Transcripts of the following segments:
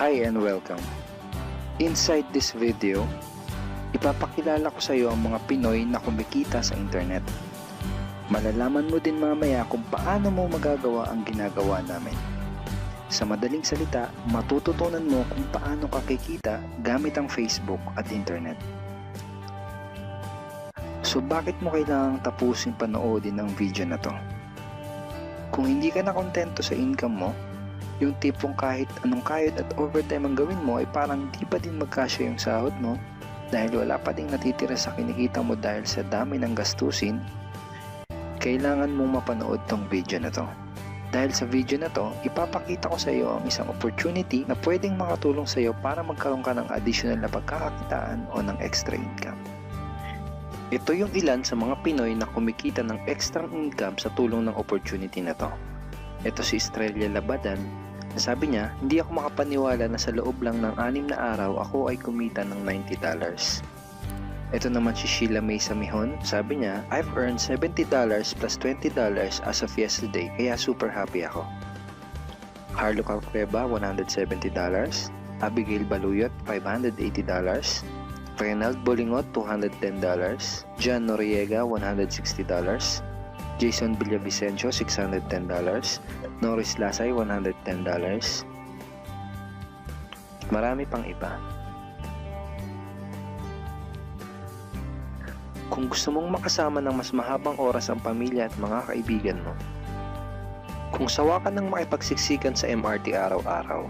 Hi and welcome. Inside this video, ipapakilala ko sa iyo ang mga Pinoy na kumikita sa internet. Malalaman mo din mamaya kung paano mo magagawa ang ginagawa namin. Sa madaling salita, matututunan mo kung paano ka kikita gamit ang Facebook at internet. So bakit mo kailangang tapusin panoodin ang video na to? Kung hindi ka na kontento sa income mo, yung tipong kahit anong kayod at overtime ang gawin mo ay parang di pa din magkasya yung sahod mo dahil wala pa ding natitira sa kinikita mo dahil sa dami ng gastusin, kailangan mong mapanood tong video na to. Dahil sa video na to, ipapakita ko sa iyo ang isang opportunity na pwedeng makatulong sa iyo para magkaroon ka ng additional na pagkakakitaan o ng extra income. Ito yung ilan sa mga Pinoy na kumikita ng extra income sa tulong ng opportunity na to. Ito si Estrella Labadan. Sabi niya, hindi ako makapaniwala na sa loob lang ng 6 na araw ako ay kumita ng $90. Ito naman si Sheila May Samihon. Sabi niya, I've earned $70 plus $20 as of yesterday, kaya super happy ako. Harlo Calcueba, $170. Abigail Baluyot, $580. Renald Bolingot, $210. John Noriega, $160. Jason Villavicencio, $610. Norris Lasay, $110. Marami pang iba. Kung gusto mong makasama ng mas mahabang oras ang pamilya at mga kaibigan mo, kung sawa ka ng makipagsiksikan sa MRT araw-araw,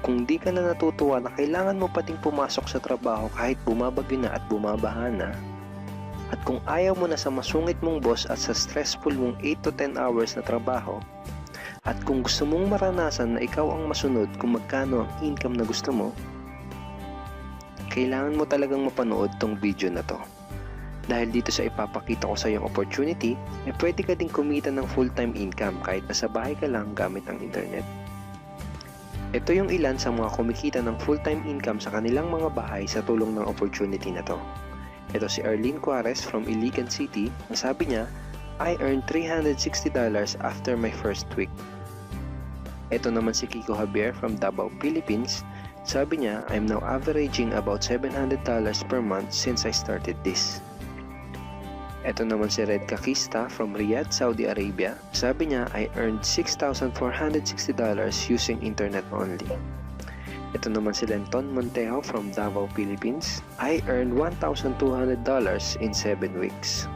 kung di ka na natutuwa na kailangan mo pating pumasok sa trabaho kahit bumabagyo na at bumabaha na, at kung ayaw mo na sa masungit mong boss at sa stressful mong 8 to 10 hours na trabaho, at kung gusto mong maranasan na ikaw ang masunod kung magkano ang income na gusto mo, kailangan mo talagang mapanood tong video na to. Dahil dito sa ipapakita ko sa iyong opportunity, pwede ka ding kumita ng full-time income kahit nasa bahay ka lang gamit ang internet. Ito yung ilan sa mga kumikita ng full-time income sa kanilang mga bahay sa tulong ng opportunity na to. Ito si Arlene Juarez from Iligan City. Sabi niya, I earned $360 after my first week. Ito naman si Kiko Javier from Davao, Philippines. Sabi niya, I'm now averaging about $700 per month since I started this. Ito naman si Red Kakista from Riyadh, Saudi Arabia. Sabi niya, I earned $6,460 using internet only. Ito naman si Lenton Montejo from Davao, Philippines. I earned $1,200 in 7 weeks.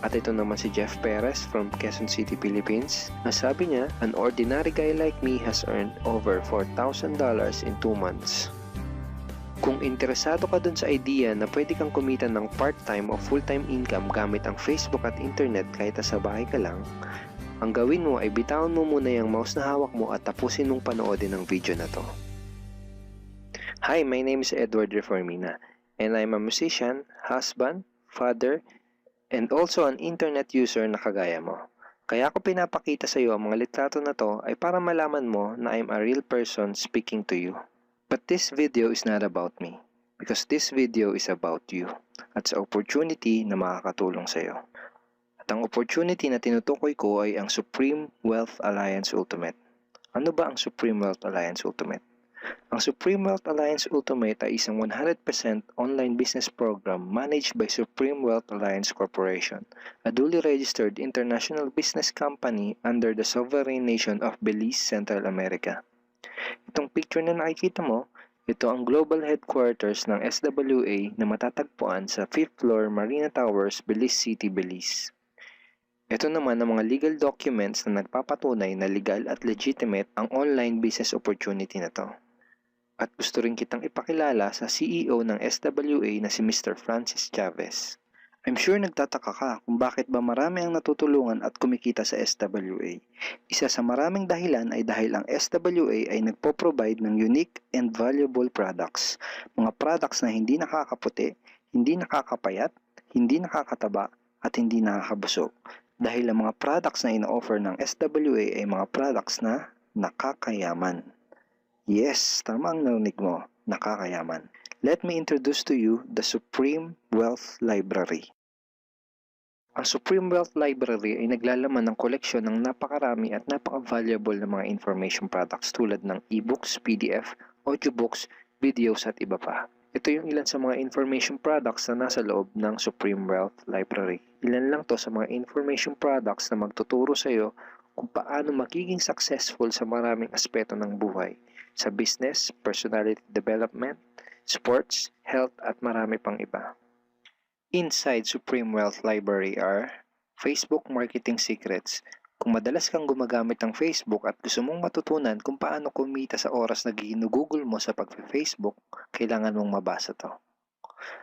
At ito naman si Jeff Perez from Quezon City, Philippines. Sabi niya, an ordinary guy like me has earned over $4,000 in 2 months. Kung interesado ka dun sa idea na pwede kang kumita ng part-time o full-time income gamit ang Facebook at internet kahit sa bahay ka lang, ang gawin mo ay bitawan mo muna yung mouse na hawak mo at tapusin mong panoodin ang video na to. Hi, my name is Edward Reformina, and I'm a musician, husband, father, and also an internet user na kagaya mo. Kaya ako pinapakita sa iyo ang mga litrato na to ay para malaman mo na I'm a real person speaking to you. But this video is not about me, because this video is about you at sa opportunity na makakatulong sa iyo. At ang opportunity na tinutukoy ko ay ang Supreme Wealth Alliance Ultimate. Ano ba ang Supreme Wealth Alliance Ultimate? Ang Supreme Wealth Alliance Ultimate ay isang 100% online business program managed by Supreme Wealth Alliance Corporation, a duly registered international business company under the sovereign nation of Belize, Central America. Itong picture na nakikita mo, ito ang global headquarters ng SWA na matatagpuan sa 5th floor Marina Towers, Belize City, Belize. Ito naman ang mga legal documents na nagpapatunay na legal at legitimate ang online business opportunity na to. At gusto rin kitang ipakilala sa CEO ng SWA na si Mr. Francis Chavez. I'm sure nagtataka ka kung bakit ba marami ang natutulungan at kumikita sa SWA. Isa sa maraming dahilan ay dahil ang SWA ay nagpo-provide ng unique and valuable products. Mga products na hindi nakakaputi, hindi nakakapayat, hindi nakakataba, at hindi nakakabusog. Dahil ang mga products na ino-offer ng SWA ay mga products na nakakayaman. Yes, tama ang narinig mo, nakakayaman. Let me introduce to you the Supreme Wealth Library. Ang Supreme Wealth Library ay naglalaman ng koleksyon ng napakarami at napaka-valuable na mga information products tulad ng e-books, PDF, audiobooks, videos at iba pa. Ito yung ilan sa mga information products na nasa loob ng Supreme Wealth Library. Ilan lang to sa mga information products na magtuturo sa iyo kung paano magiging successful sa maraming aspeto ng buhay, sa business, personality development, sports, health at marami pang iba. Inside Supreme Wealth Library are Facebook Marketing Secrets. Kung madalas kang gumagamit ng Facebook at gusto mong matutunan kung paano kumita sa oras na ginugugol mo sa pag-Facebook, kailangan mong mabasa to.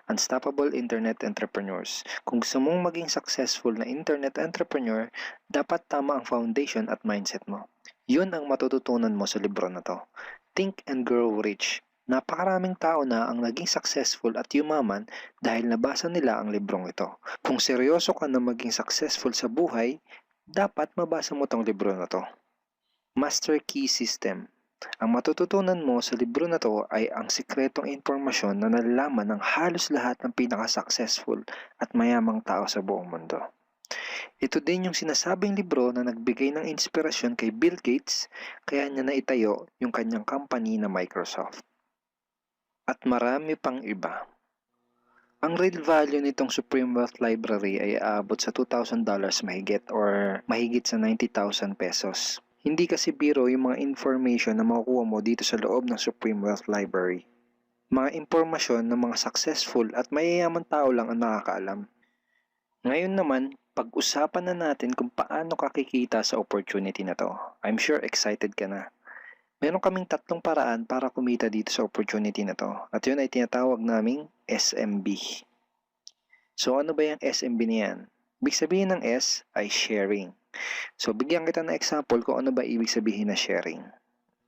Unstoppable Internet Entrepreneurs. Kung gusto mong maging successful na internet entrepreneur, dapat tama ang foundation at mindset mo. Yun ang matututunan mo sa libro na to. Think and Grow Rich. Napakaraming tao na ang naging successful at yumaman dahil nabasa nila ang librong ito. Kung seryoso ka na maging successful sa buhay, dapat mabasa mo tong libro na to. Master Key System. Ang matututunan mo sa libro na to ay ang sikretong impormasyon na nalalaman ng halos lahat ng pinaka-successful at mayamang tao sa buong mundo. Ito din yung sinasabing libro na nagbigay ng inspirasyon kay Bill Gates kaya niya naitayo yung kanyang company na Microsoft. At marami pang iba. Ang real value nitong Supreme Wealth Library ay aabot sa $2,000 mahigit or mahigit sa 90,000 pesos. Hindi kasi biro yung mga information na makukuha mo dito sa loob ng Supreme Wealth Library. Mga impormasyon ng mga successful at mayayaman tao lang ang nakakaalam. Ngayon naman, pag-usapan na natin kung paano ka kikita sa opportunity na to. I'm sure excited ka na. Meron kaming 3 paraan para kumita dito sa opportunity na to. At yun ay tinatawag naming SMB. So ano ba yung SMB na yan? Ibig sabihin ng S ay sharing. So bigyan kita ng example kung ano ba ibig sabihin na sharing.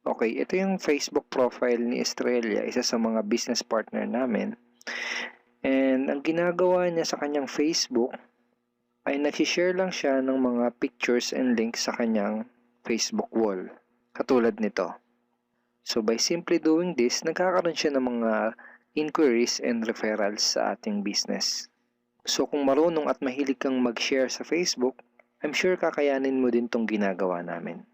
Okay, ito yung Facebook profile ni Estrella, isa sa mga business partner namin. And ang ginagawa niya sa kanyang Facebook ay nag-share lang siya ng mga pictures and links sa kanyang Facebook wall. Katulad nito. So by simply doing this, nagkakaroon siya ng mga inquiries and referrals sa ating business. So kung marunong at mahilig kang mag-share sa Facebook, I'm sure kakayanin mo din tong ginagawa namin.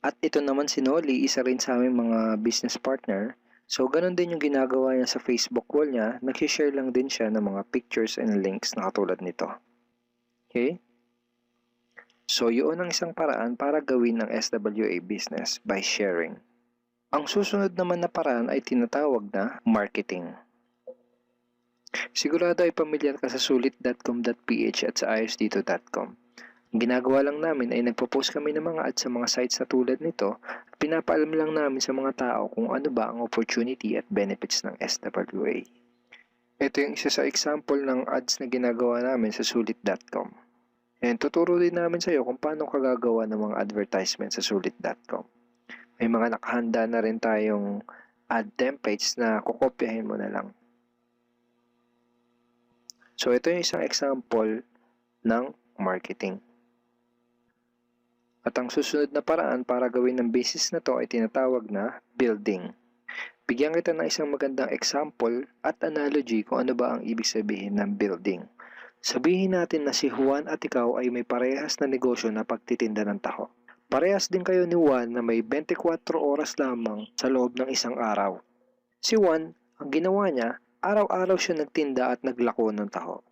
At ito naman si Nolly, isa rin sa aming mga business partner. So ganun din yung ginagawa niya sa Facebook wall niya, nag-share lang din siya ng mga pictures and links na katulad nito. Okay? So, yun ang isang paraan para gawin ng SWA business by sharing. Ang susunod naman na paraan ay tinatawag na marketing. Sigurado ay pamilyar ka sa sulit.com.ph at sa ayosdito.com. Ang ginagawa lang namin ay nagpo-post kami ng mga ads sa mga sites na tulad nito at pinapaalam lang namin sa mga tao kung ano ba ang opportunity at benefits ng SWA. Ito yung isa sa example ng ads na ginagawa namin sa sulit.com. And tuturo din namin sa iyo kung paano ka gagawa ng mga advertisement sa sulit.com. May mga nakahanda na rin tayong ad templates na kukopyahin mo na lang. So ito yung isang example ng marketing. At ang susunod na paraan para gawin ng business na to ay tinatawag na building. Bigyan kita ng isang magandang example at analogy kung ano ba ang ibig sabihin ng building. Sabihin natin na si Juan at ikaw ay may parehas na negosyo na pagtitinda ng taho. Parehas din kayo ni Juan na may 24 oras lamang sa loob ng isang araw. Si Juan, ang ginawa niya, araw-araw siya nagtinda at naglako ng taho.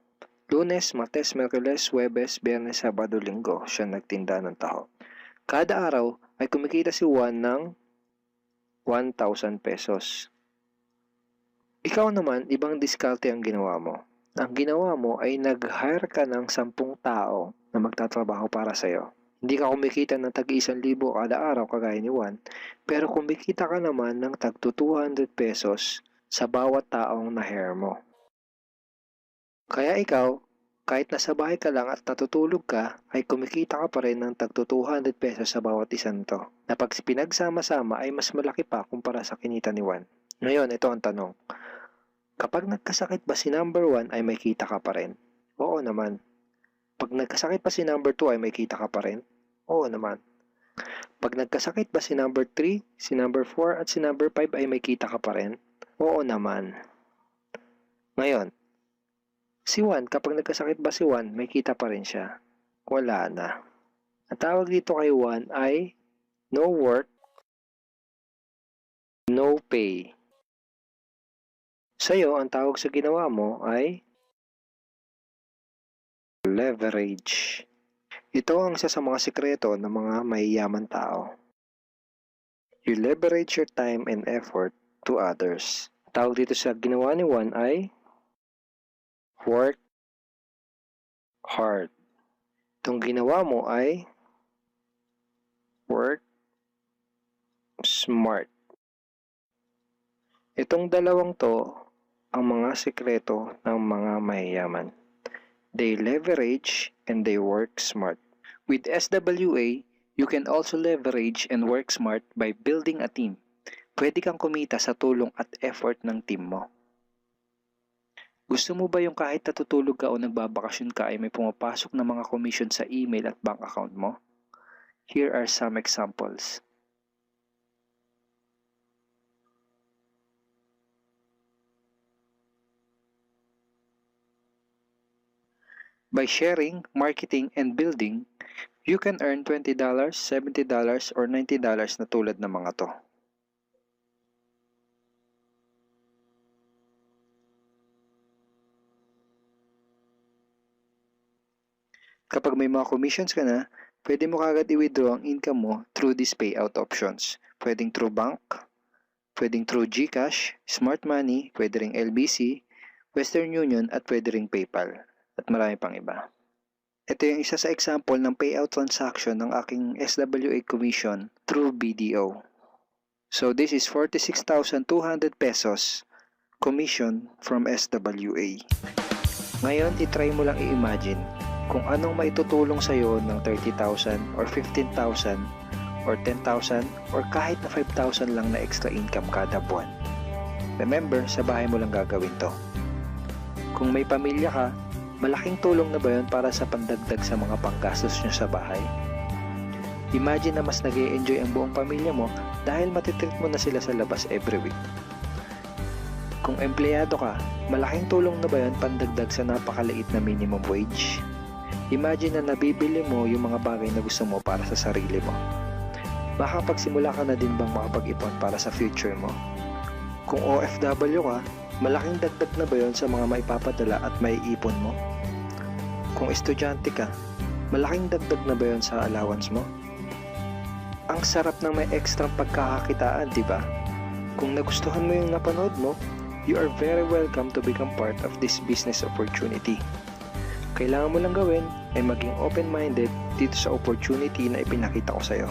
Lunes, Martes, Miyerkules, Huwebes, Biyernes, Sabado, Linggo siya nagtinda ng taho. Kada araw ay kumikita si Juan ng 1,000 pesos. Ikaw naman, ibang diskarte ang ginawa mo. Ang ginawa mo ay nag-hire ka ng 10 tao na magtatrabaho para sa'yo. Hindi ka kumikita ng tag-1,000 kada araw kagaya ni Juan, pero kumikita ka naman ng tag 200 pesos sa bawat taong na-hire mo. Kaya ikaw, kahit nasa bahay ka lang at natutulog ka, ay kumikita ka pa rin ng tag 200 pesos sa bawat isang to, na pag pinagsama-sama ay mas malaki pa kumpara sa kinita ni Juan. Ngayon, ito ang tanong. Kapag nagkasakit ba si number 1 ay may kita ka pa rin? Oo naman. Pag nagkasakit pa si number 2 ay may kita ka pa rin? Oo naman. Pag nagkasakit ba si number 3, si number 4 at si number 5 ay may kita ka pa rin? Oo naman. Ngayon, Si Juan, kapag nagkasakit ba si Juan, may kita pa rin siya? Wala na. Ang tawag dito kay Juan ay no work, no pay. Sa'yo, ang tawag sa ginawa mo ay leverage. Ito ang isa sa mga sikreto ng mga mayayaman tao. You leverage your time and effort to others. Tawag dito sa ginawa ni Juan ay work hard. Itong ginawa mo ay work smart. Itong dalawang to ang mga sikreto ng mga mayayaman. They leverage and they work smart. With SWA, you can also leverage and work smart by building a team. Pwede kang kumita sa tulong at effort ng team mo. Gusto mo ba yung kahit natutulog ka o nagbabakasyon ka ay may pumapasok na mga commission sa email at bank account mo? Here are some examples. By sharing, marketing, and building, you can earn $20, $70, or $90 na tulad ng mga to. Kapag may mga commissions ka na, pwede mo kagad i-withdraw ang income mo through these payout options. Pwedeng through bank, pwedeng through GCash, Smart Money, pwede ring LBC, Western Union, at pwede ring PayPal. At marami pang iba. Ito yung isa sa example ng payout transaction ng aking SWA commission through BDO. So this is 46,200 pesos commission from SWA. Ngayon, itry mo lang i-imagine kung anong maitutulong sa'yo ng 30,000 or 15,000 or 10,000 or kahit na 5,000 lang na extra income kada buwan. Remember, sa bahay mo lang gagawin to. Kung may pamilya ka, malaking tulong na ba yun para sa pandagdag sa mga panggastos nyo sa bahay? Imagine na mas nag-e-enjoy ang buong pamilya mo dahil matitreat mo na sila sa labas every week. Kung empleyado ka, malaking tulong na ba yun pandagdag sa napakaliit na minimum wage? Imagine na nabibili mo yung mga bagay na gusto mo para sa sarili mo. Makapagsimula ka na din bang makapag-ipon para sa future mo? Kung OFW ka, malaking dagdag na ba yun sa mga maipapadala at maiipon mo? Kung estudyante ka, malaking dagdag na ba yun sa allowance mo? Ang sarap ng may ekstrang pagkakakitaan, di ba? Kung nagustuhan mo yung napanood mo, you are very welcome to become part of this business opportunity. Kailangan mo lang gawin ay maging open-minded dito sa opportunity na ipinakita ko sa'yo.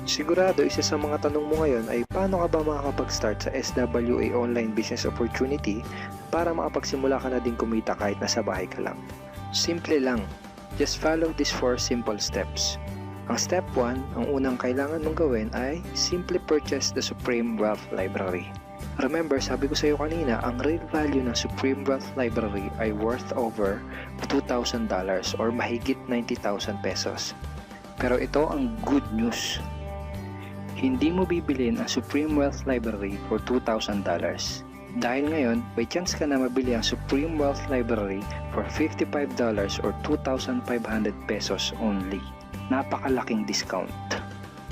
Sigurado, isa sa mga tanong mo ngayon ay paano ka ba makakapag-start sa SWA online business opportunity para makapagsimula ka na din kumita kahit nasa bahay ka lang. Simple lang. Just follow these 4 simple steps. Ang step 1, ang unang kailangan mong gawin ay simply purchase the Supreme Wealth Library. Remember, sabi ko sa iyo kanina, ang real value ng Supreme Wealth Library ay worth over $2,000 or mahigit 90,000 pesos. Pero ito ang good news. Hindi mo bibilin ang Supreme Wealth Library for $2,000. Dahil ngayon, may chance ka na mabili ang Supreme Wealth Library for $55 or 2,500 pesos only. Napakalaking discount.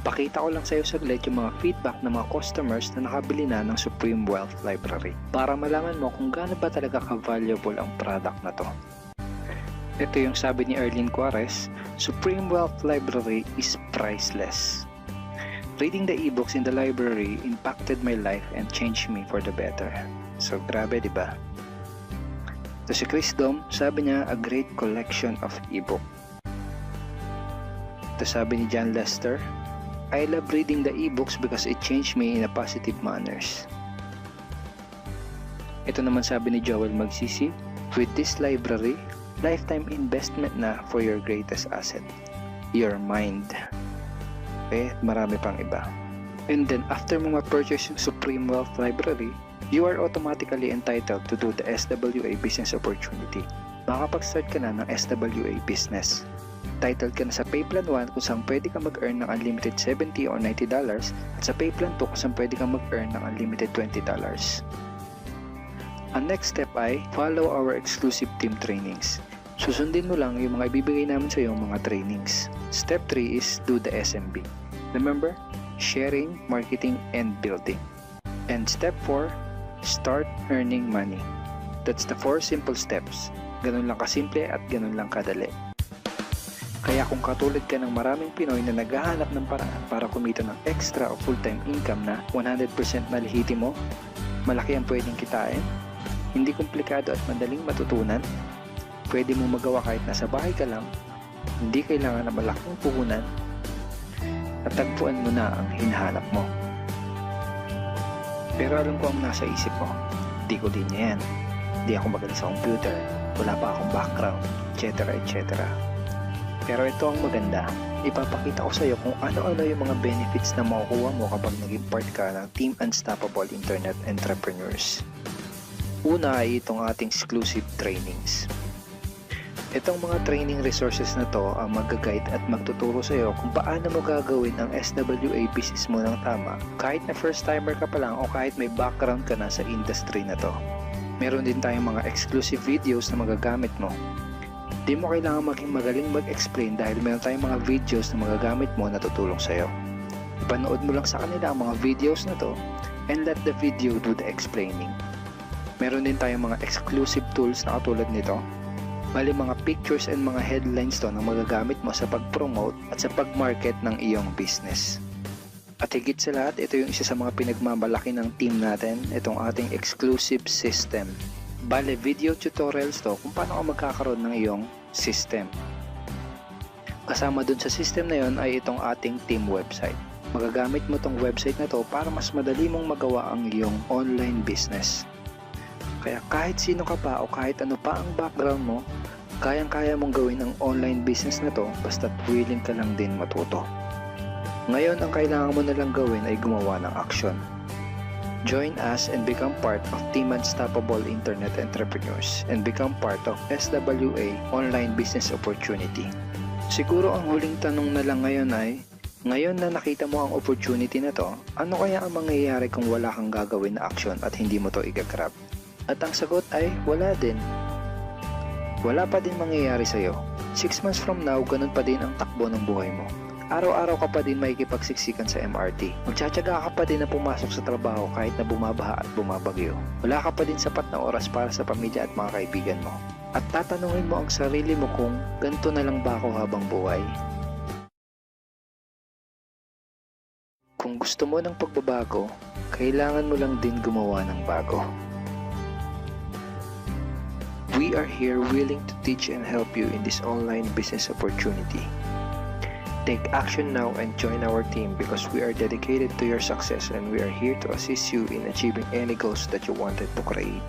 Pakita ko lang sa iyo saglit yung mga feedback ng mga customers na nakabili na ng Supreme Wealth Library para malaman mo kung gaano ba talaga ka-valuable ang product na to. Ito yung sabi ni Erlyn Juarez, Supreme Wealth Library is priceless. Reading the ebooks in the library impacted my life and changed me for the better. So grabe, di ba? Ito si Chris Dom, sabi niya, a great collection of ebook. Ito sabi ni John Lester, I love reading the ebooks because it changed me in a positive manners. Ito naman sabi ni Joel Magsisi, with this library, lifetime investment na for your greatest asset, your mind. Okay, marami pang iba. And then after mo ma-purchase yung Supreme Wealth Library, you are automatically entitled to do the SWA business opportunity. Makakapag-start ka na ng SWA business. Titled ka na sa Payplan 1 kung saan pwede ka mag-earn ng unlimited $70 or $90 at sa Payplan 2 kung saan pwede ka mag-earn ng unlimited $20. Ang next step ay follow our exclusive team trainings. Susundin mo lang yung mga ibibigay namin sa iyo mga trainings. Step 3 is do the SMB. Remember, sharing, marketing, and building. And step 4, start earning money. That's the 4 simple steps. Ganun lang kasimple at ganun lang kadali. Kaya kung katulad ka ng maraming Pinoy na naghahanap ng paraan para kumita ng extra o full-time income na 100% malihiti mo, malaki ang pwedeng kitain, hindi komplikado at madaling matutunan, pwede mo magawa kahit nasa bahay ka lang, hindi kailangan na malaking puhunan, at tagpuan mo na ang hinahanap mo. Pero alam ko ang nasa isip mo, di ko linya yan, di ako magaling sa computer, wala pa akong background, etc. etc. Pero ito ang maganda, ipapakita ko sa iyo kung ano-ano yung mga benefits na makukuha mo kapag naging part ka ng Team Unstoppable Internet Entrepreneurs. Una ay itong ating exclusive trainings. Itong mga training resources na to ang mag-guide at magtuturo sa iyo kung paano mo gagawin ang SWA business mo ng tama kahit na first timer ka pa lang o kahit may background ka na sa industry na to. Meron din tayong mga exclusive videos na magagamit mo. Di mo kailangan maging magaling mag-explain dahil meron tayong mga videos na magagamit mo na tutulong sa'yo. Ipanood mo lang sa kanila ang mga videos na to and let the video do the explaining. Meron din tayong mga exclusive tools na katulad nito. Bali mga pictures and mga headlines to na magagamit mo sa pag-promote at sa pag-market ng iyong business. At higit sa lahat, ito yung isa sa mga pinagmamalaki ng team natin, itong ating exclusive system. Bale, video tutorials to kung paano ka magkakaroon ng iyong system. Kasama dun sa system na yon ay itong ating team website. Magagamit mo tong website na to para mas madali mong magawa ang iyong online business. Kaya kahit sino ka pa o kahit ano pa ang background mo, kayang-kaya mong gawin ang online business na to basta't willing ka lang din matuto. Ngayon, ang kailangan mo na lang gawin ay gumawa ng action. Join us and become part of Team Unstoppable Internet Entrepreneurs and become part of SWA Online Business Opportunity. Siguro ang huling tanong na lang ngayon ay, ngayon na nakita mo ang opportunity na to, ano kaya ang mangyayari kung wala kang gagawin na action at hindi mo to i-grab? At ang sagot ay, wala din. Wala pa din mangyayari sa'yo. 6 months from now, ganun pa din ang takbo ng buhay mo. Araw-araw ka pa din makikipagsiksikan sa MRT. Magtsatsaga ka pa din na pumasok sa trabaho kahit na bumabaha at bumabagyo. Wala ka pa din sapat na oras para sa pamilya at mga kaibigan mo. At tatanungin mo ang sarili mo kung ganito na lang ba ako habang buhay? Kung gusto mo ng pagbabago, kailangan mo lang din gumawa ng bago. We are here willing to teach and help you in this online business opportunity. Take action now and join our team because we are dedicated to your success and we are here to assist you in achieving any goals that you wanted to create.